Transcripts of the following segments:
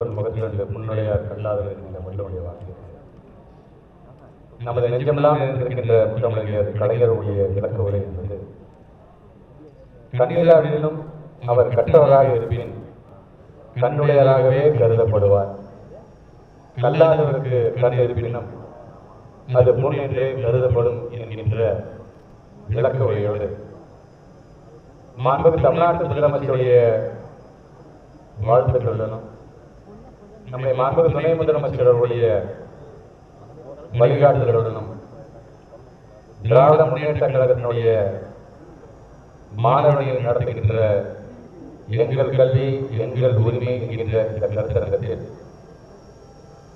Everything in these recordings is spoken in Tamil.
முகத்திலிருந்து முன்னுடையார் கல்லாதவர் என்கின்ற வள்ளுவனுடைய வாக்கு. நமது நெஞ்சமெல்லாம் நிறைந்திருக்கின்ற முத்தமிழர் கலைஞருடைய விளக்க உரை என்பது, கண்ணில்லாவிலும் அவர் கற்றவராக இருப்பின் கண்ணுடையராகவே கருதப்படுவார். கல்லாதவருக்கு கண் இருப்பினும் அது பொன் என்றே கருதப்படும் என்கின்ற விளக்க உரையோடு மாண்புமிகு தமிழ்நாட்டு முதலமைச்சருடைய வாழ்த்துக்களுடனும் நம்முடைய மாண்புமிகு துணை முதலமைச்சருடைய வழிகாட்டுதலுடனும் திராவிட முன்னேற்ற கழகத்தினுடைய மாணவர்கள் நடத்துகின்ற எங்கள் கல்வி எங்கள் உரிமை என்கின்ற இந்த கருத்தரங்கத்தில்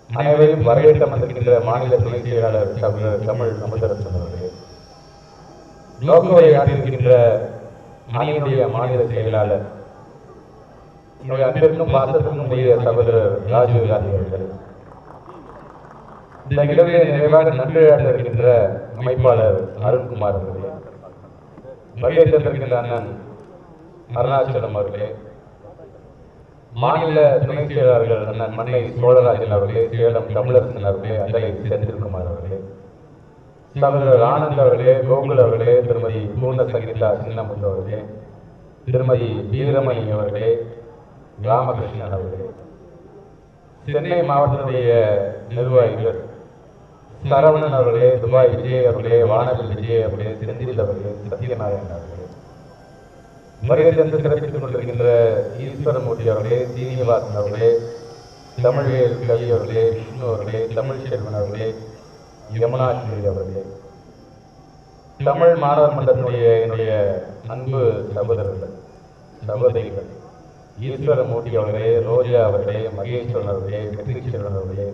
அனைவரையும் வரவேற்று அமர்ந்திருக்கின்ற மாநில துணை செயலாளர் தமிழ் அமுதரசன் அவர்களே, நோக்குவரை ஆற்றியிருக்கின்ற அணியினுடைய மாநில செயலாளர் என்னுடைய அன்பிற்கும் பாசத்திற்கும் உரிய சகோதரர் ராஜீவ் காந்தி அவர்கள், இந்த நிகழ்விலே நிறைவாக நன்றியாற்ற இருக்கின்ற அமைப்பாளர் அருண்குமார் அவர்களே, வருகை தந்திருக்கின்ற அண்ணன் அருணாச்சலம் அவர்களே, மாநில துணை செயலாளர்கள் அண்ணன் மன்னை சோழராஜன் அவர்களே, சேலம் தமிழரசன் அவர்களே, அண்டலை செந்தில்குமார் அவர்களே, சகோதரர் ஆனந்த் அவர்களே, கோகுல் அவர்களே, திருமதி பூர்ண சங்கீதா சின்னமுத்து அவர்களே, திருமதி வீரமணி அவர்களே, ராமகிருஷ்ணன் அவர்களே, சென்னை மாவட்டத்துடைய நிர்வாகிகள் சரவணன் அவர்களே, துபாய் விஜய் அவர்களே, வானவில் விஜய் அவர்களே, செந்தில் அவர்களே, சத்யநாராயணன் அவர்களே, வருகை தந்து சிறப்பித்துக் கொண்டிருக்கின்ற ஈஸ்வரமூர்த்தி அவர்களே, சீனிவாசன் அவர்களே, தமிழ்வேல் கவி அவர்களே, விஷ்ணு அவர்களே, தமிழ் செல்வன் அவர்களே, யமுனாஸ்ரீ அவர்களே, தமிழ் மாணவர் மன்றத்தினுடைய என்னுடைய அன்பு சகோதரர்கள் சகோதரிகள் ஈஸ்வரமூர்த்தி அவர்களே, ரோஜா அவர்களே, மகேஸ்வரன் அவர்களே, வெற்றி செல்வன் அவர்களே,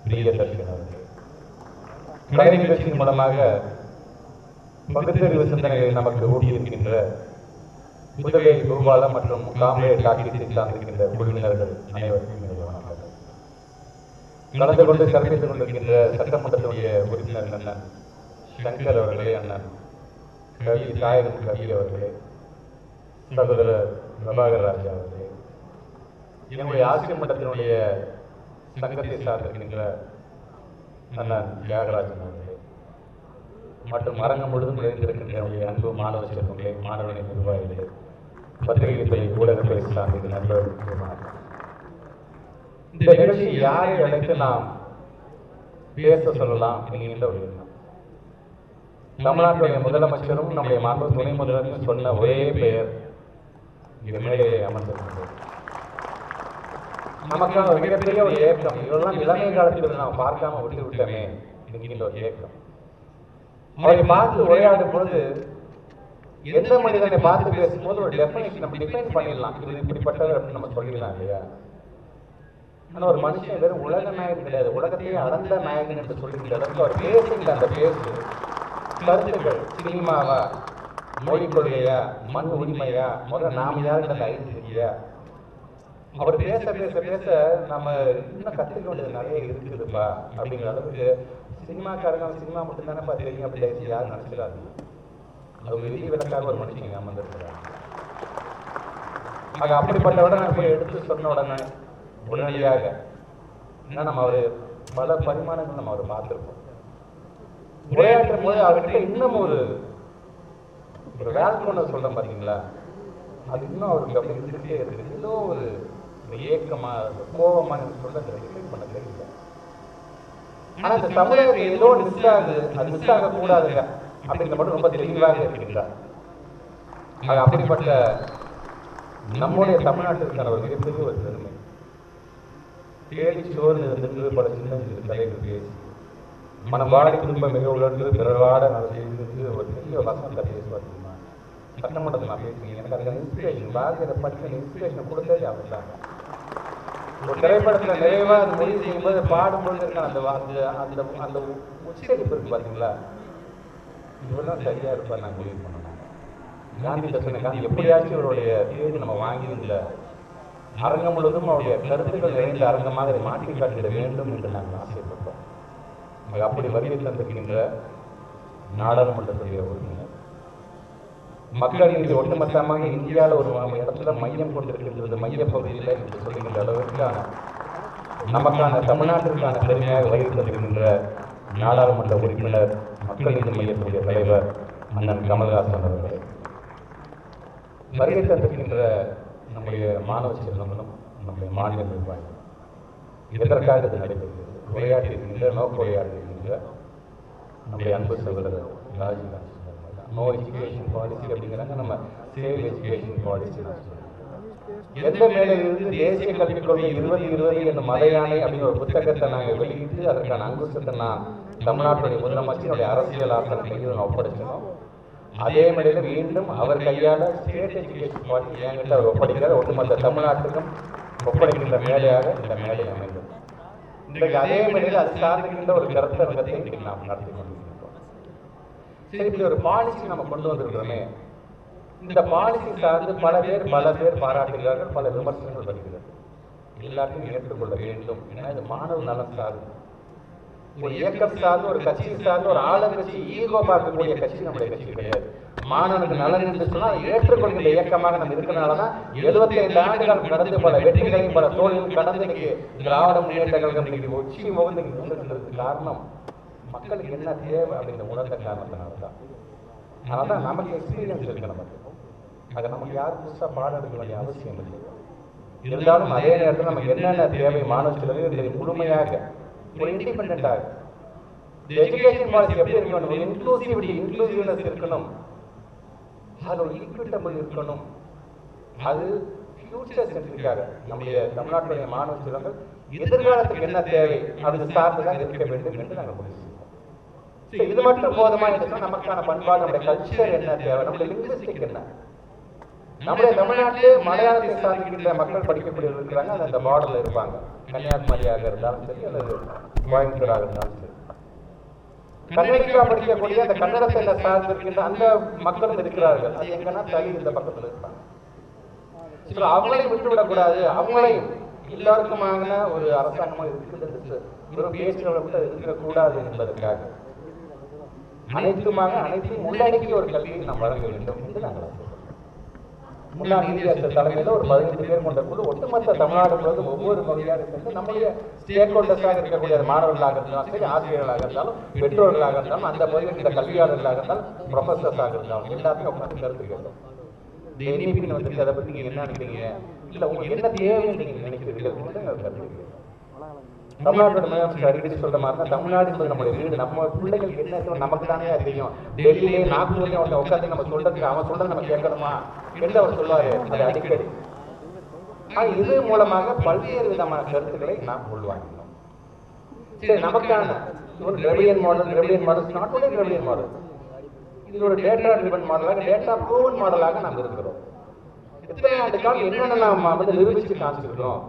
பிரியதர்ஷன் அவர்களே, கலை நிகழ்ச்சியின் மூலமாக பகுத்தறிவு சிந்தனைகளை நமக்கு ஊட்டியிருக்கின்ற புதுகை கோபாலம் மற்றும் காம்ரேட் டாக்டர் சார்ந்திருக்கின்ற குழுவினர்கள் அனைவருக்கும் கலந்து கொண்டு சிறப்பித்துக் கொண்டிருக்கின்ற சட்டமன்றத்துடைய உறுப்பினர் அண்ணன் சங்கர் அவர்களே, அண்ணன் கவி தாயகம் கவி அவர்களே, சகோதரர் பிரபாகர் ராஜா அவர்களே, என்னுடைய ஆசிரியர் மன்றத்தினுடைய சங்கத்தை சார்ந்திருக்கின்ற அண்ணன் தியாகராஜன் அவர்களே, மற்றும் அரங்கம் முழுதும் நிறைந்திருக்கின்ற என்னுடைய அன்பு மாணவ செல்வங்களே, மாணவர்களின் நிர்வாகிகளே, பத்திரிகை துறை ஊடகத்துறை சார்ந்த நண்பர்கள், இந்த நிகழ்ச்சியை யாரை அழைத்து நாம் பேச சொல்லலாம் என்கின்ற ஒரு எண்ணம். தமிழ்நாட்டுடைய முதலமைச்சரும் நம்முடைய மாண்பு துணை முதலமைச்சரும் சொன்ன ஒரே பெயர் இங்கே மேடையிலே அமர்ந்திருக்கிறது. நமக்கான மிகப்பெரிய ஒரு ஏக்கம், இதெல்லாம் இளமை காலத்தில் நாம் பார்க்காம விட்டு விட்டோமே என்கின்ற ஒரு ஏக்கம். அவரை பார்த்து உரையாடும் பொழுது எந்த மனிதனை பார்த்து பேசும்போது ஒரு டெஃபினேஷன் நம்ம டிஃபைன் பண்ணிடலாம், இது இப்படிப்பட்டவர் அப்படின்னு நம்ம சொல்லிடலாம் இல்லையா? ஆனால் ஒரு மனுஷன் வெறும் உலக நாயகன் கிடையாது, உலகத்தையே அளந்த நாயகன் என்று சொல்லுகின்ற அளவுக்கு அவர் பேசுகின்ற அந்த பேசு கருத்துக்கள் சினிமாவா, மொழிக் கொள்கையா, மண் உரிமையா, முதல்ல நாம யாருக்கு அந்த ஐடியா, அவர் பேச பேச பேச நம்ம இன்னும் கற்றுக்க வேண்டியது நிறைய இருக்குதுப்பா அப்படிங்கிற அளவுக்கு சினிமாக்காரங்க சினிமா மட்டும்தானே பார்த்துருக்கீங்க அப்படி யாரும் நினைச்சிடாது. அது ஒரு விதி விலக்காக ஒரு மனுஷங்க அமர்ந்திருக்கிறாங்க. ஆக அப்படிப்பட்டவிட நான் போய் எடுத்து சொன்ன உடனே உடனடியாக ஏன்னா நம்ம அவர் பல பரிமாணங்கள் நம்ம அவர் பார்த்துருப்போம். உரையாற்றும் போது அவர்கிட்ட இன்னும் ஒரு வேல்கோனை சொல்றோம் பார்த்தீங்களா, அது இன்னும் அவருக்கு அப்படி இருந்துகிட்டே இருக்குது. ஏதோ ஒரு ஏக்கமா கோபமா சொல்ல பண்ண தெரியல. ஆனா இந்த தமிழகத்துக்கு ஏதோ மிஸ் ஆகுது, அது மிஸ் ஆக கூடாதுங்க அப்படிங்கிற மட்டும் ரொம்ப தெளிவாக இருக்கின்றார். அப்படிப்பட்ட நம்முடைய தமிழ்நாட்டிற்கான ஒரு மிகப்பெரிய ஒரு பெருமை. தேடி சோர்ந்து இருந்து பல சின்ன தலைகள் பேசி மனம் வாடி குடும்ப மிக உணர்ந்து பிறவாட நான் செய்து ஒரு பெரிய வசனத்தை பேசுவார். சட்டமன்றத்தில் நான் பேசுகிறேன், எனக்கு அதுக்கான இன்ஸ்பிரேஷன் வாழ்க்கையை படிக்கிற இன்ஸ்பிரேஷன் கொடுத்ததே அவர் தான். ஒரு திரைப்படத்தில் நிறைவாக அது முடிவு செய்யும்போது பாடும்பொழுது இருக்க அந்த அந்த அந்த உச்சரிப்பு இருக்கு பார்த்தீங்களா, இவர் தான் சரியாக இருப்பார் நான் முடிவு பண்ணணும். காந்தி சொன்ன எப்படியாச்சும் இவருடைய தேதி நம்ம வாங்கியிருந்த அரங்கம் முழுவதும் அவருடைய கருத்துக்கள் நிறைந்த அரங்கமாக அதை மாற்றி காட்டிட வேண்டும் என்று நாங்கள் ஆசைப்பட்டோம். அப்படி வருகை தந்திருக்கின்ற நாடாளுமன்றத்துடைய உறுப்பினர் மக்கள் இன்று ஒட்டுமொத்தமாக இந்தியாவில் ஒரு இடத்துல மையம் கொண்டிருக்கின்றது, மைய பகுதியில் என்று சொல்லுகின்ற அளவிற்கான நமக்கான தமிழ்நாட்டிற்கான பெருமையாக வகித்திருக்கின்ற நாடாளுமன்ற உறுப்பினர் மக்கள் நீதி மையத்துடைய தலைவர் அண்ணன் கமல்ஹாசன் அவர்களே, வருகை தந்திருக்கின்ற நம்முடைய மாணவ செல்வங்களும் நம்முடைய மாநில நிர்வாகிகள், இதற்காக இது நடைபெறுகிறது. உரையாற்றியிருக்கின்ற உரையாற்றியிருக்கின்ற நம்முடைய அன்பு சகோதரர் ராஜீவ்காந்தி நோ எஜுகேஷன் பாலிசி அப்படிங்கிறாங்க. நம்ம சேவ் எஜுகேஷன் பாலிசி எந்த மேலிருந்து தேசிய கல்விக் கொள்கை 2020 என்னும் மலையானை அப்படின்னு ஒரு புத்தகத்தை நாங்கள் வெளியிட்டு அதற்கான அங்குசத்தை நான் தமிழ்நாட்டுடைய முதலமைச்சருடைய அரசியல் ஆற்றல் கையில் நான் ஒப்படைச்சோம். அதே மேடையில் மீண்டும் அவர் கையால் ஸ்டேட் எஜுகேஷன் பாலிசி என்கிட்ட அவர் ஒப்படைக்கிறார். ஒட்டுமொத்த தமிழ்நாட்டுக்கும் ஒப்படைக்கின்ற மேடையாக இந்த மேடை அமைந்தது. இன்றைக்கு அதே மேடையில் அது சார்ந்திருக்கின்ற ஒரு கருத்தரங்கத்தை இன்றைக்கு நாம் நடத்தி கொண்டிருக்கிறோம். சரி, இப்படி ஒரு பாலிசி நம்ம கொண்டு வந்திருக்கிறோமே, இந்த பாலிசி சார்ந்து பல பேர் பாராட்டுகிறார்கள், பல விமர்சனங்கள் வருகிறது. எல்லாத்தையும் ஏற்றுக்கொள்ள வேண்டும். ஏன்னா இது மாணவ நலன் சார்ந்து, ஒரு இயக்கம் சார்ந்து, ஒரு கட்சி சார்ந்து, ஒரு ஆளுங்கட்சி ஈகோ பார்க்கக்கூடிய கட்சி நம்முடைய கட்சி கிடையாது. மாணவனுக்கு நலன் என்று சொன்னால் இயற்றுக்கொள்கின்ற இயக்கமாக நம்ம இருக்கிறனாலதான் 75 ஆண்டுகள் கடந்து பல வெற்றிகளையும் பல தோல்வியும் கடந்து இன்னைக்கு திராவிட முன்னேற்ற கழகம் இன்னைக்கு உச்சி முகந்து கொண்டிருக்கிறதுக்கு காரணம் மக்களுக்கு என்ன தேவை அப்படிங்கிற உணர்ந்த காரணத்தினால்தான். அதனால்தான் நமக்கு எக்ஸ்பீரியன்ஸ் இருக்கு. நமக்கு அதை நமக்கு யாரும் புதுசாக பாடம் எடுக்க வேண்டிய அவசியம் இல்லை. இருந்தாலும் அதே நேரத்தில் நமக்கு என்னென்ன தேவை மாணவ செல்வங்கள் முழுமையாக ஒரு இண்டிபெண்டாக எஜுகேஷன் பாலிசி எப்படி இருக்கணும், இன்க்ளூசிவ்னஸ் இருக்கணும், அது ஒரு ஈக்விட்டபிள் இருக்கணும், அது ஃபியூச்சர் சென்ட்ரிக்காக நம்முடைய தமிழ்நாட்டுடைய மாணவ செல்வங்கள் எதிர்காலத்துக்கு என்ன தேவை அது சார்ந்துதான் இருக்க வேண்டும் என்று நாங்கள் முடிவு செய்வோம். இது மட்டும் போதுமா என்று நமக்கான பண்பாடு, நம்முடைய கல்ச்சர் என்ன தேவை, நம்முடைய லிங்குவிஸ்டிக் என்ன. நம்முடைய தமிழ்நாட்டிலே மலையாளத்தை சார்ந்திருக்கின்ற மக்கள் படிக்கக்கூடியவர்கள் இருக்கிறாங்க. அது அந்த பார்டர்ல இருப்பாங்க. கன்னியாகுமரியாக இருந்தாலும் சரி அல்லது கோயம்புத்தூராக இருந்தாலும் சரி. கன்னடிக்கா படிக்கக்கூடிய அந்த கன்னடத்தை சார்ந்திருக்கின்ற அந்த மக்களும் இருக்கிறார்கள். அது எங்கன்னா தனி இந்த பக்கத்தில் இருப்பாங்க. அவங்களையும் விட்டுவிடக்கூடாது. அவங்களையும் எல்லாருக்குமான ஒரு அரசாங்கமாக இருக்கிறது வெறும் பேச்சுகளை இருக்கக்கூடாது என்பதற்காக அனைத்தையும் உள்ளடக்கி ஒரு கல்வியை நாம் வழங்க வேண்டும் என்று நாங்கள் முன்னாள் நீதியரசர் தலைமையில் ஒரு 15 பேர் கொண்ட குழு ஒட்டுமொத்த தமிழ்நாடு முழுவதும் ஒவ்வொரு பகுதியாக இருந்து நம்முடைய ஸ்டேக் ஹோல்டர்ஸாக இருக்கக்கூடிய மாணவர்களாக இருந்தாலும் சரி, ஆசிரியர்களாக இருந்தாலும், பெற்றோர்களாக இருந்தாலும், அந்த பகுதியில் இருக்கிற கல்வியாளர்களாக இருந்தாலும், ப்ரொஃபஸர்ஸாக இருந்தாலும் எல்லாத்தையும் உட்காந்து கருத்து கேட்டோம். என்இபின்னு வந்து அதை பற்றி நீங்கள் என்ன நினைக்கிறீங்க, இல்லை உங்களுக்கு என்ன தேவைன்னு நீங்கள் நினைக்கிறீர்கள். தமிழ்நாட்டோட முதலமைச்சர் அடிக்கடி சொல்ற மாதிரி தான் தமிழ்நாடு என்பது நம்முடைய வீடு. நம்ம பிள்ளைகள் என்ன நமக்கு தானே தெரியும். டெல்லியிலே நாக்பூர்லேயே அவங்க உட்காந்து நம்ம சொல்றதுக்கு அவன் சொல்றது நம்ம கேட்கணுமா என்று அவர் சொல்லுவாரு அது அடிக்கடி. இது மூலமாக பல்வேறு விதமான கருத்துக்களை நாம் உள்வாங்கினோம். சரி, நமக்கான ஒரு Dravidian model not only Dravidian model, இது ஒரு டேட்டா ட்ரிவன் மாடலாக, டேட்டா ப்ரூவன் மாடலாக நாம் இருக்கிறோம். எத்தனை ஆண்டு காலம் என்னென்ன நாம் வந்து நிரூபிச்சு காமிச்சிருக்கிறோம்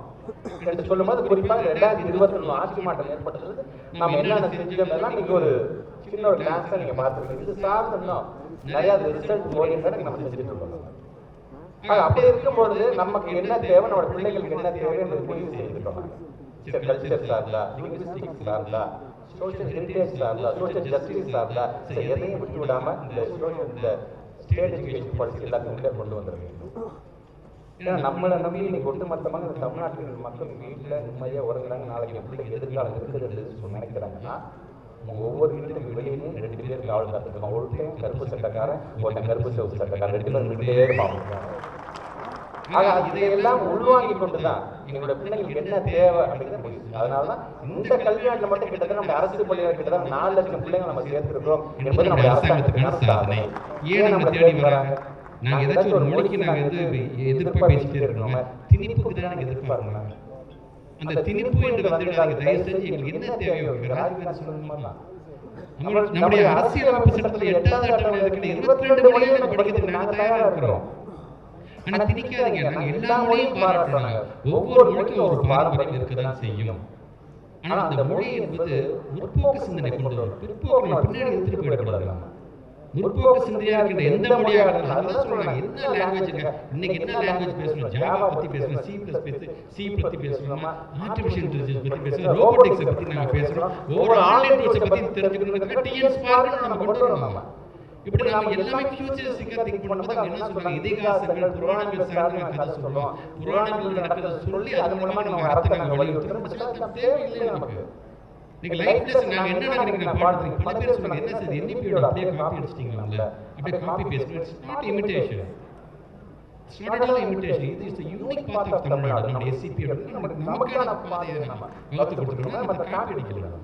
என்று சொல்லும்போது குறிப்பாக 2021 ஆட்சி மாற்றம் ஏற்பட்டது. நாம் என்னென்ன செஞ்சோம் எல்லாம் நீங்க ஒரு சின்ன ஒரு கிளாஸ் நீங்க பார்த்துருக்கீங்க. இது சார்ந்தோம் நிறைய ரிசல்ட் ஓரியன்டாக நம்ம செஞ்சுட்டு இருக்கோம். அப்படி இருக்கும்பொழுது நமக்கு என்ன தேவை, நம்ம பிள்ளைகளுக்கு என்ன தேவை என்று முடிவு செய்திருக்கோம். கல்ச்சர் சார்ந்தா, லிங்குவிஸ்டிக்ஸ் சார்ந்தா, சோஷியல் ஹெரிட்டேஜ் சார்ந்தா, சோஷியல் ஜஸ்டிஸ் சார்ந்தா, எதையும் விட்டு விடாம இந்த ஸ்டேட் எஜுகேஷன் பாலிசி எல்லாத்தையும் கொண்டு வந்துருக்கீங்க. ஏன்னா நம்மளை நம்பி இன்னைக்கு ஒட்டுமொத்தமாக இந்த தமிழ்நாட்டில் மக்கள் வீட்டில் நிம்மதியாக உறங்குறாங்க. நாளைக்கு பிள்ளைங்க எதிர்காலம் இருக்குது என்று நினைக்கிறாங்கன்னா ஒவ்வொரு வீட்டுக்கு வெளியிலும் 2 பேர் காவல் காத்துருக்கோம். ஒருத்தையும் கருப்பு சட்டக்காரன், ஒருத்தன் கருப்பு சிவப்பு சட்டக்காரன், 2 பேரும் வீட்டிலேயே இருப்பாங்க. ஆக இதையெல்லாம் உள்வாங்கி கொண்டுதான் எங்களுடைய பிள்ளைங்களுக்கு என்ன தேவை அப்படிங்கிறது முடியும். அதனாலதான் இந்த கல்வியாண்டில் மட்டும் கிட்டத்தட்ட நம்ம அரசு பள்ளிகள் கிட்டத்தட்ட 4 லட்சம் பிள்ளைங்க நம்ம சேர்த்திருக்கிறோம் என்பது நம்ம அரசாங்கத்துக்கான சாதனை. ஏன் நம்ம தேடி வராங்க? நாங்கள் ஏதாச்சும் ஒரு மொழிக்கு நாங்கள் வந்து எதிர்ப்பாக பேசிட்டே இருக்கோம். திணிப்புக்கு தான் எதிர்பார்க்கணும். அந்த திணிப்பு என்று வந்து தயவு செஞ்சு எங்களுக்கு என்ன தேவையோ நம்முடைய அரசியலமைப்பு சட்டத்தில் 8வது அட்டவணையில் இருக்கிற 22 மொழிகளை நம்ம படிக்கிறதுக்கு நாங்கள் தயாராக இருக்கிறோம். ஆனால் திணிக்காதீங்க. நாங்கள் எல்லா மொழியும் பாராட்டுறோம். ஒவ்வொரு மொழிக்கும் ஒரு பாரம்பரியம் இருக்கதான் செய்யும். ஆனால் அந்த மொழி என்பது முற்போக்கு சிந்தனை கொண்டு வரும். பிற்போக்கு பின்னாடி எடுத்துட்டு போயிடக்கூடாது. முற்போக்கு சிந்தனையா இருக்கின்ற எந்த மொழியாக இருந்தாலும் அதுதான் சொல்றாங்க. என்ன லாங்குவேஜ் இன்னைக்கு என்ன லாங்குவேஜ் பேசணும்? ஜாவா பத்தி பேசணும், சி பத்தி பேசணுமா, ஆர்டிஃபிஷியல் இன்டெலிஜென்ஸ் பத்தி பேசணும், ரோபோட்டிக்ஸ் பத்தி நாங்க பேசணும். ஒவ்வொரு ஆன்லைன் கோர்ஸ் பத்தி தெரிஞ்சுக்கணும்னா டிஎன் ஸ்பார்க் நம்ம கொண்டு வரணும். இப்படி நம்ம எல்லாமே ஃபியூச்சரிஸ்டிக்கா திங்க் பண்ணும்போது அவங்க என்ன சொல்றாங்க, இதிகாசங்கள் புராணங்கள் சார்ந்து நாங்கள் கதை சொல்றோம், புராணங்கள் நடக்கிறத சொல்லி அது மூலமா நம்ம அர்த்தம் நாங்கள் வலியுறுத்துறோம். தேவையில்லை நமக்கு. நீங்க லைஃப் லெசன் நாங்க என்ன நினைக்கிறீங்க பாடுறீங்க, பல பேர் சொல்லுங்க என்ன சார் என்இபியோட அப்படியே காப்பி அடிச்சிட்டீங்களா, அப்படியே copy paste. It's not imitation, it's not at all imitation. இது is the unique part of Tamil Nadu. நம்ம எஸ்சிபியோட நமக்கான பாதையை நம்ம வகுத்து கொடுத்துருக்கோம். நம்ம காப்பி அடிக்கலாம்.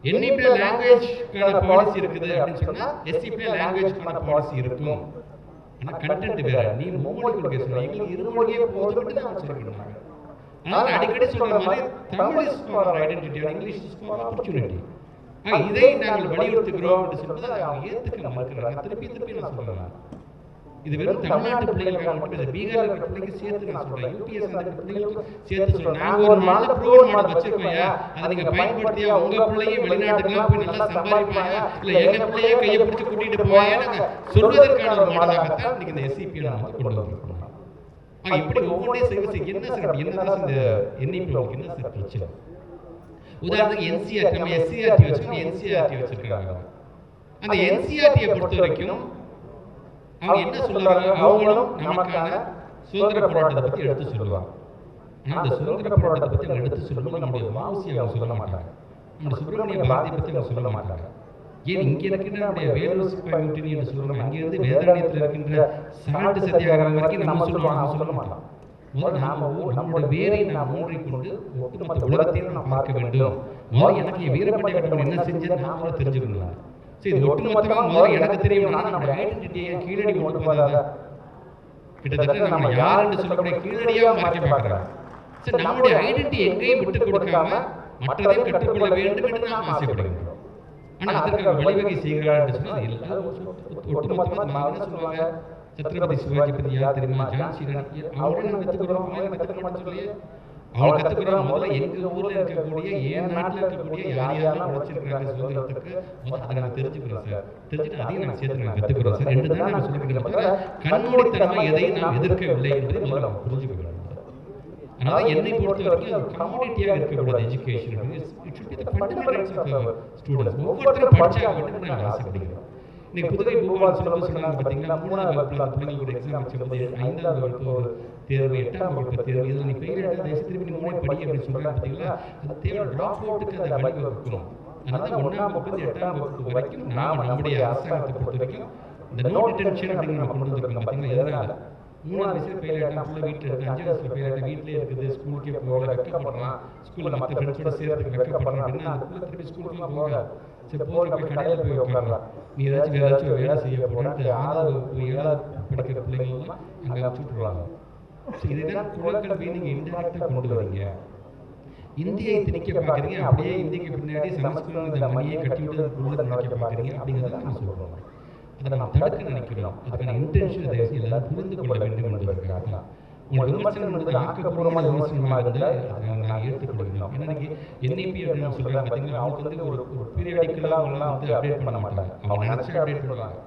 என்இபி லாங்குவேஜ்க்கான பாலிசி இருக்குது அப்படின்னு சொன்னா எஸ்சிபி லாங்குவேஜ்க்கான பாலிசி இருக்கும். ஆனா கண்டென்ட் வேற. நீ மொழிக்குள்ள பேசுறீங்க, எங்களுக்கு இருமொழியே போதும்னு தான் சொல்லிருக்காங்க. ஆனால் அடிக்கடி சொல்ற மாதிரி Tamil is for identity, English is for opportunity. இதை நாங்கள் வலியுறுத்துகிறோம் அப்படின்னு சொல்லும்போது அவங்க ஏத்துக்க மறுக்கிறாங்க. திருப்பி நான் சொல்றேன், இது வெறும் தமிழ்நாட்டு பிள்ளைகளுக்காக மட்டும் இல்லை, பீகார்ல இருக்கிற பிள்ளைக்கு சேர்த்து நான் சொல்றேன், யூபிஎஸ் அந்த பிள்ளைகளுக்கு சேர்த்து சொல்றேன். நாங்க ஒரு மாடல் ப்ரூவன் மாடல் வச்சிருக்கோம், அதை நீங்க பயன்படுத்தியா உங்க பிள்ளையும் வெளிநாட்டுக்கெல்லாம் போய் நல்லா சம்பாதிப்பாங்க, இல்ல எங்க பிள்ளையே கையை பிடிச்சி கூட்டிட்டு போவாங்க நாங்க சொல்வதற்கான ஒரு மாடலாகத்தான் இன்னைக்கு இந்த எஸ்சிபி நம்ம கொண்டு வந்திருக்கோம். இப்படி ஒவ்வொன்றையும் செய்ய என்ன சார் என்னதான் இந்த என்இபி என்ன சார் பிரச்சனை? உதாரணத்துக்கு என்சிஆர்டி, நம்ம எஸ்சிஆர்டி வச்சு என்சிஆர்டி வச்சிருக்காங்க. அந்த என்சிஆர்டியை பொறுத்த வரைக்கும் அவங்க என்ன சொல்றாங்க, அவங்களும் நமக்கான சுதந்திர போராட்டத்தை பத்தி எடுத்து சொல்லுவாங்க. ஆனா அந்த சுதந்திர போராட்டத்தை பத்தி அவங்க எடுத்து சொல்லும்போது நம்முடைய வாசி அவங்க சொல்ல மாட்டாங்க, நம்முடைய சுப்பிரமணிய பாரதியை பத்தி அவங்க சொல்ல மாட்டாங்க. ஏன் இங்க இருக்கின்ற நம்முடைய வேலூர் கம்யூனிட்டி என்று சொல்றோம், அங்கிருந்து வேதாரண்யத்தில் இருக்கின்ற சால்ட் சத்தியாகிரகம் வரைக்கும் நம்ம சொல்லுவோம், அவங்க சொல்ல மாட்டோம். முதல்ல நம்முடைய வேரை நாம் ஊன்றிக்கொண்டு ஒட்டுமொத்த உலகத்தையும் நாம் பார்க்க வேண்டும். முதல்ல எனக்கு வீரபாண்டிய கட்டபொம்மன் என்ன செஞ்சது நாம தெரிஞ்சுக்கணும். சரி, இது ஒட்டுமொத்தமாக முதல்ல எனக்கு தெரியும்னா நம்முடைய ஐடென்டிட்டியை கீழடி கொண்டு போகாத கிட்டத்தட்ட நம்ம யாருன்னு சொல்லக்கூடிய கீழடியாக மறைக்க பார்க்கிறாங்க. சரி, நம்முடைய ஐடென்டிட்டி எங்கேயும் விட்டு கொடுக்காம மற்றதையும் கற்றுக்கொள்ள வேண்டும் என்று நாம் ஆசைப்படுகிறோம். ஆனா அதற்காக வழிவகை செய்கிறார்கள் சொன்னால் எல்லாரும் ஒட்டுமொத்தமாக என்ன சொல்லுவாங்க, சத்ரபதி சிவாஜி பத்தி யார் தெரியுமா, ஜான்சி ராணி, அவங்க நம்ம கத்துக்கிறோம், அவங்க கத்துக்க மாட்டோம் சொல்லி அவங்க கத்துக்கிறோம். முதல்ல எங்க ஊர்ல இருக்கக்கூடிய என் நாட்டில் இருக்கக்கூடிய யார் யாரெல்லாம் உழைச்சிருக்கிறாங்க சுதந்திரத்துக்கு முதல்ல அதை நாங்கள் தெரிஞ்சுக்கிறோம் சார். தெரிஞ்சுட்டு அதையும் நாங்கள் சேர்த்து நாங்கள் கத்துக்கிறோம் சார். ரெண்டு தான் நாங்கள் சொல்லிக்கிறோம். கண்மூடித்தனமா எதையும் நாம் எதிர்க்கவில்லை என்பதை முதல்ல நம்ம புரிஞ்சுக்கிறோம். அதனால என்னை பொறுத்த வரைக்கும் கம்யூனிட்டியாக இருக்கக்கூடாது education. It should be the fundamental rights of our students. ஒவ்வொருத்தரும் படிச்சாங்க மட்டும் நாங்கள் ஆசைப்படுகிறோம். இன்னைக்கு புதுகை பூபால் சிலபஸ் சொன்னாங்க பார்த்தீங்களா, 3ஆம் வகுப்புல அந்த பிள்ளைங்களுக்கு எக்ஸாம் வச்சும்போது 5ஆம் வகுப்பு ஒரு தேர்வு, 8ஆம் வகுப்பு தேர்வு, இதில் நீ ஃபெயில் ஆகிட்டா தயவு திருப்பி 3 படி அப்படின்னு சொல்கிறாங்க பார்த்தீங்களா. அது தேவை ட்ராப் அவுட்டுக்கு அதை வழிவகுக்கணும். அதனால 1ஆம் வகுப்பு 8ஆம் வகுப்பு வரைக்கும் நாம் நம்முடைய அரசாங்கத்தை பொறுத்த வரைக்கும் இந்த நோ டிடென்ஷன் அப்படின்னு நம்ம கொண்டு வந்திருக்கோம் பார்த்தீங்களா. எதனால 3ஆம் வயசுல ஃபெயில் ஆகிட்டா ஃபுல்லாக வீட்டில் இருக்குது, 5ஆம் வயசுல ஃபெயில் ஆகிட்டா வீட்டிலே இருக்குது, ஸ்கூலுக்கே போகல, வெக்கப்படுறான், ஸ்கூலில் மற்ற ஃப்ரெண்ட்ஸோட சேர்த்துக்கு வெக்கப்படுறான் அப்படின்னா அந்த பிள்ளை திருப்பி ஸ்கூலுக்குலாம் போக சரி போகிற போய் கடையில் போய் உட்காரலாம். நீ ஏதாச்சும் வேலை செய்ய போனாட்டு 6ஆவது வகுப்பு 7ஆவது படிக்கிற பிள்ளைங்கள்லாம் அங்கே அனுப்பிச்சுட்ருவாங்க. ஸோ இதுதான் குலக்கல்வி நீங்கள் இன்டெரக்டாக கொண்டு வரீங்க. இந்தியை திணிக்க பார்க்குறீங்க, அப்படியே இந்திக்கு பின்னாடி சமஸ்கிருதம் இந்த மணியை கட்டி விட்டு உள்ள நினைக்க பார்க்குறீங்க அப்படிங்கிறத நம்ம சொல்கிறோம். அதை நம்ம தடுக்க நினைக்கிறோம். அதுக்கான இன்டென்ஷன் அதை எல்லாரும் புரிந்து கொள்ள வேண்டும் என்பதற்காக உங்களோட விமர்சனம் என்பது ஆக்கப்பூர்வமான விமர்சனமாக இருந்தால் அதை நான் ஏற்றுக்கொள்கிறோம். ஏன்னா இன்னைக்கு என்இபி அப்படின்னு சொல்கிறாங்க பார்த்தீங்கன்னா, அவங்களுக்கு ஒரு பீரியடிக்கலாக அவங்களாம் அப்டேட் பண்ண மாட்டாங்க, அவங்க நினச்சி அப்டேட் பண்ணுவாங்க.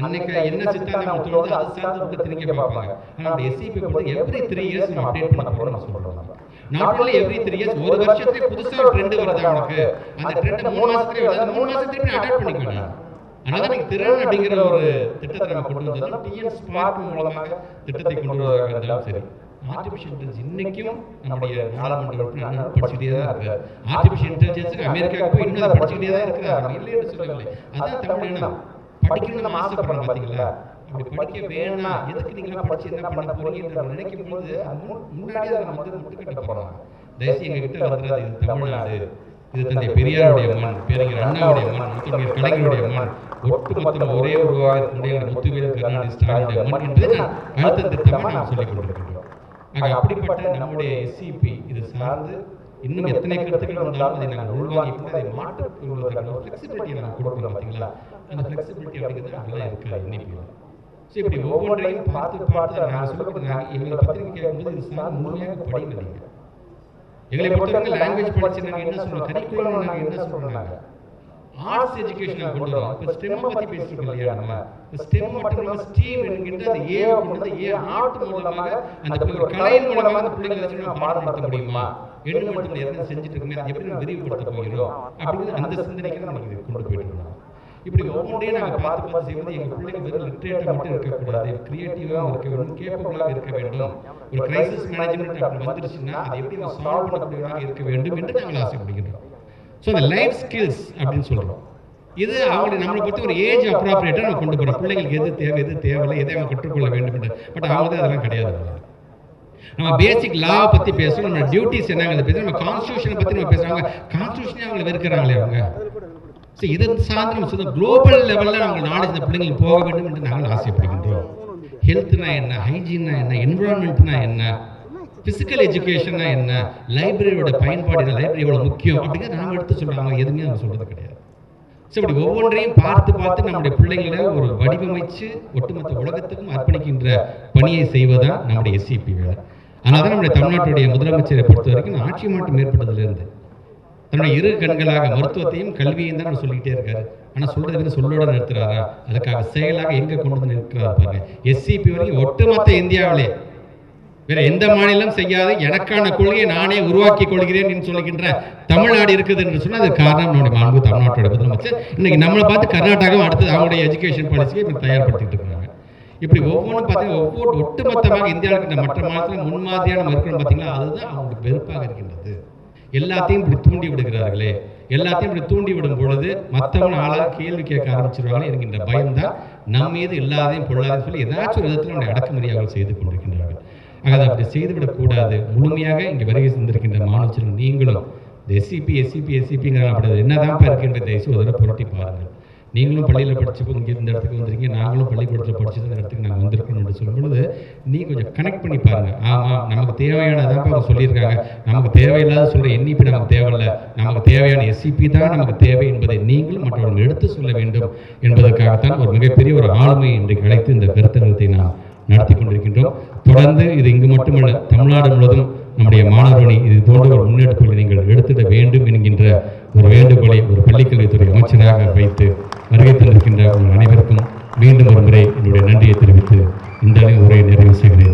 அன்னைக்கு என்ன சித்தாந்தம் அவங்க தோணுது அது சார்ந்து திணிக்க பார்ப்பாங்க. ஆனால் நம்ம எஸ்சிபி பொறுத்து எவ்ரி 3 இயர்ஸ் நம்ம அப்டேட் பண்ண போகிறோம் நான் சொல்கிறோம். நம்ம நாட் ஒன்லி எவ்ரி 3 இயர்ஸ், ஒரு வருஷத்துலேயே புதுசாக ஒரு ட்ரெண்ட் வருது அவனுக்கு, அந்த ட்ரெண்டை 3 மாதத்துலேயே வருது, 3 மாதத்துலேயே நான் அடாப்ட் பண்ணிக்குவேன். அதனால நீங்க திறன் அப்படிங்கிற ஒரு திட்டத்தை நம்ம கொண்டு வந்தோம். டிஎன் ஸ்பார்க் மூலமாக திட்டத்தை கொண்டு வருவதாக இருந்தாலும் சரி, ஆர்டிஃபிஷியல் இன்டெலிஜென்ஸ் இன்னைக்கும் நம்முடைய நாடாளுமன்ற படிச்சுக்கிட்டே தான் இருக்கு. ஆர்டிஃபிஷியல் இன்டெலிஜென்ஸுக்கு அமெரிக்காவுக்கு போய் இன்னும் அதை படிச்சுக்கிட்டே தான் இருக்கிறாங்க, இல்லைன்னு சொல்லவில்லை. அதான் தமிழ் இனம் படிக்கணும்னு நம்ம ஆசைப்படுறோம் பார்த்தீங்களா. அப்படி படிக்க வேணாம், எதுக்கு நீங்களாம் படிச்சு என்ன பண்ண போறீங்கன்ற நினைக்கும் போது முன்னாடியே நம்ம வந்து முட்டுக்கட்ட போறோம். தயவுசெய்து எங்ககிட்ட வந்துடாது, இது தமிழ்நாடு, இது தந்தை பெரியாருடைய மண், பேரறிஞர் அண்ணாவுடைய மண், முத்தமிழ் கலைஞருடைய மண், ஒட்டுமொத்தம் ஒரே உருவாக முத்துவேல் கருணாநிதி ஸ்டாலினுடைய மண் என்று அடுத்த திட்டமாக நாம் சொல்லிக் கொண்டிருக்கிறோம். அப்படிப்பட்ட நம்முடைய எஸ்சிபி இது சார்ந்து இன்னும் எத்தனை கருத்துக்கள் வந்தாலும் அதை நாங்கள் உள்வாங்கிட்டு அதை மாற்றிக் கொள்வதற்கான ஃப்ளெக்சிபிலிட்டியை நாங்கள் கொடுக்குறோம் பார்த்தீங்களா. அந்த ஃப்ளெக்சிபிலிட்டி அப்படிங்கிறது அதெல்லாம் இருக்குது இன்னைக்கு. ஸோ இப்படி ஒவ்வொன்றையும் பார்த்து நாங்கள் சொல்லக்கூடிய எங்களை பத்திரிக்கை கேட்கும்போது இது சார்ந்து முழுமையாக படிங்க. நீங்கள் எங்களை பொறுத்தவரைக்கும் லாங்குவேஜ் படிச்சு நாங்கள் என்ன சொல்றோம், கரிக்குலம் நாங்கள் என்ன சொல்றோம், ஆர்ட்ஸ் எஜுகேஷன் கொண்டு வரோம். இப்போ ஸ்டெம் பற்றி பேசிருக்கோம் இல்லையா, நம்ம ஸ்டெம் மட்டும் இல்லாமல் ஸ்டீம் என்கின்ற அந்த ஏ கொண்டு ஏ ஆர்ட் மூலமாக அந்த கலையின் மூலமாக அந்த பிள்ளைங்களை நம்ம பாடம் நடத்த முடியுமா, எண்ணு மட்டும் எதாவது செஞ்சுட்டு இருக்குமே அதை எப்படி நம்ம விரிவுபடுத்த போகிறோம் அப்படிங்கிறது அந்த சிந்தனைக்கு நமக்கு கொண்டு போயிட்டு இருக்கோம். இப்படி ஒவ்வொன்றையும் நாங்கள் பார்த்து பார்த்து செய்வது எங்கள் பிள்ளைகள் வெறும் லிட்ரேட்டாக மட்டும் இருக்கக்கூடாது, கிரியேட்டிவாக இருக்க வேண்டும், கேப்பபிளாக இருக்க வேண்டும். ஒரு கிரைசிஸ் மேனேஜ்மெண்ட் அப்படி வந்துருச்சுன்னா அதை எப்படி நம்ம சால்வ் பண்ணக்கூடியவராக இருக்க வேண்டும் என்று நாங்கள் ஆசைப்படுகின்றோம். ஸோ அந்த லைஃப் ஸ்கில்ஸ் அப்படின்னு சொல்கிறோம். இது அவங்களை நம்மளை பற்றி ஒரு ஏஜ் அப்ராப்ரியேட்டாக நம்ம கொண்டு போகிறோம். பிள்ளைங்களுக்கு எது தேவை எது தேவையில்லை எதை அவங்க கற்றுக்கொள்ள வேண்டும் என்று. பட் அவங்க அதெல்லாம் கிடையாது. நம்ம பேசிக் லாவை பற்றி பேசுகிறோம், நம்ம டியூட்டிஸ் என்னங்கிறத பேசுகிறோம், நம்ம கான்ஸ்டியூஷனை பற்றி நம்ம பேசுகிறாங்க. கான்ஸ்டியூஷனே அவங்களை வெறுக்கிறாங்களே அவங்க. ஸோ இதை சார்ந்து நம்ம சொல்லுவோம் குளோபல் லெவலில் நம்ம நாலேஜ் இந்த பிள்ளைங்களுக்கு போக வேண்டும் என்று நாங்கள் ஆசைப்படுகின்றோம். ஹெல்த்னா என்ன, ஹைஜீன்னா என்ன, என்விரான்மெண்ட்னா என்ன, ஃபிசிக்கல் எஜுகேஷன்னா என்ன, லைப்ரரியோட பயன்பாடு என்ன, லைப்ரரி எவ்வளோ முக்கியம் அப்படிங்கிறத நாம் எடுத்து சொல்கிறாங்க. எதுவுமே அவங்க சொல்கிறது கிடையாது. ஸோ இப்படி ஒவ்வொன்றையும் பார்த்து பார்த்து நம்முடைய பிள்ளைங்களை ஒரு வடிவமைச்சு ஒட்டுமொத்த உலகத்துக்கும் அர்ப்பணிக்கின்ற பணியை செய்வதுதான் நம்முடைய SCP வேலை. அதனால தான் நம்முடைய தமிழ்நாட்டுடைய முதலமைச்சரை பொறுத்த வரைக்கும் ஆட்சி மாற்றம் ஏற்பட்டதிலிருந்து தன்னுடைய இரு கண்களாக மருத்துவத்தையும் கல்வியையும் தான் சொல்லிக்கிட்டே இருக்காரு. ஆனால் சொல்றது சொல்லோட நிறுத்துறாரா? அதுக்காக செயலாக எங்கே கொண்டு வந்து நிற்கிறாரு பாருங்க. SCP வரைக்கும் ஒட்டுமொத்த இந்தியாவிலே வேற எந்த மாநிலம் செய்யாது எனக்கான கொள்கையை நானே உருவாக்கி கொள்கிறேன் என்று சொல்லுகின்ற தமிழ்நாடு இருக்குது என்று சொன்னால் அது காரணம் நம்முடைய மாண்பு தமிழ்நாட்டோட முதலமைச்சர். இன்னைக்கு நம்மளை பார்த்து கர்நாடகாவும் அடுத்து அவங்களுடைய எஜுகேஷன் பாலிசியை இப்போ தயார்படுத்திட்டு இருக்காங்க. இப்படி ஒவ்வொன்றும் பார்த்தீங்கன்னா ஒட்டுமொத்தமாக இந்தியாவுக்கு இந்த மற்ற மாநிலத்தில் முன்மாதிரியாக நம்ம இருக்கிறோம் பார்த்தீங்களா, அதுதான் அவங்களுக்கு வெறுப்பாக இருக்கின்றது. எல்லாத்தையும் இப்படி தூண்டி விடுகிறார்களே, எல்லாத்தையும் இப்படி தூண்டி விடும் பொழுது மற்றவங்க ஆளாக கேள்வி கேட்க ஆரம்பிச்சிருவாங்களே என்கின்ற பயம்தான் நம்ம மீது இல்லாதையும் பொருளாதையும் சொல்லி ஏதாச்சும் ஒரு விதத்தில் நம்முடைய அடக்குமுறையாக செய்து கொண்டிருக்கின்றார்கள். அதை அப்படி செய்துவிடக்கூடாது. முழுமையாக இங்கே வருகை சென்றிருக்கின்ற மாணவர்கள் நீங்களும் இந்த SCPங்கிறாங்க அப்படி என்னதான் இருக்கின்ற தயவுசெய்து ஒரு புரட்டி பாருங்கள். நீங்களும் பள்ளியில் படிச்சு இங்கே இந்த இடத்துக்கு வந்துருக்கீங்க, நாங்களும் பள்ளிக்கூடத்தில் படிச்சு இந்த இடத்துக்கு நாங்கள் வந்திருக்கணும் என்று சொல்லும் பொழுது நீ கொஞ்சம் கனெக்ட் பண்ணி பாருங்கள். ஆமாம், நமக்கு தேவையானதான் அவங்க சொல்லியிருக்காங்க. நமக்கு தேவையில்லாத சொல்கிற NEP நமக்கு தேவையில்லை, நமக்கு தேவையான SCP தான் நமக்கு தேவை என்பதை நீங்களும் மற்றவர்கள் எடுத்து சொல்ல வேண்டும் என்பதற்காகத்தான் ஒரு மிகப்பெரிய ஒரு ஆளுமை இன்றைக்கு அழைத்து இந்த கருத்தரங்கத்தை நாம் நடத்தி கொண்டிருக்கின்றோம். தொடர்ந்து இது இங்கு மட்டுமல்ல, தமிழ்நாடு முழுவதும் நம்முடைய மாணவரணி இது போன்ற ஒரு முன்னெடுப்புகளை நீங்கள் எடுத்துட வேண்டும் என்கின்ற ஒரு வேண்டுகோளை ஒரு பள்ளிக்கல்வித்துறை அமைச்சராக வைத்து வருகை தந்திருக்கின்ற உங்கள் அனைவருக்கும் மீண்டும் ஒரு முறை என்னுடைய நன்றியை தெரிவித்து இந்த உரையை நிறைவு செய்கிறேன்.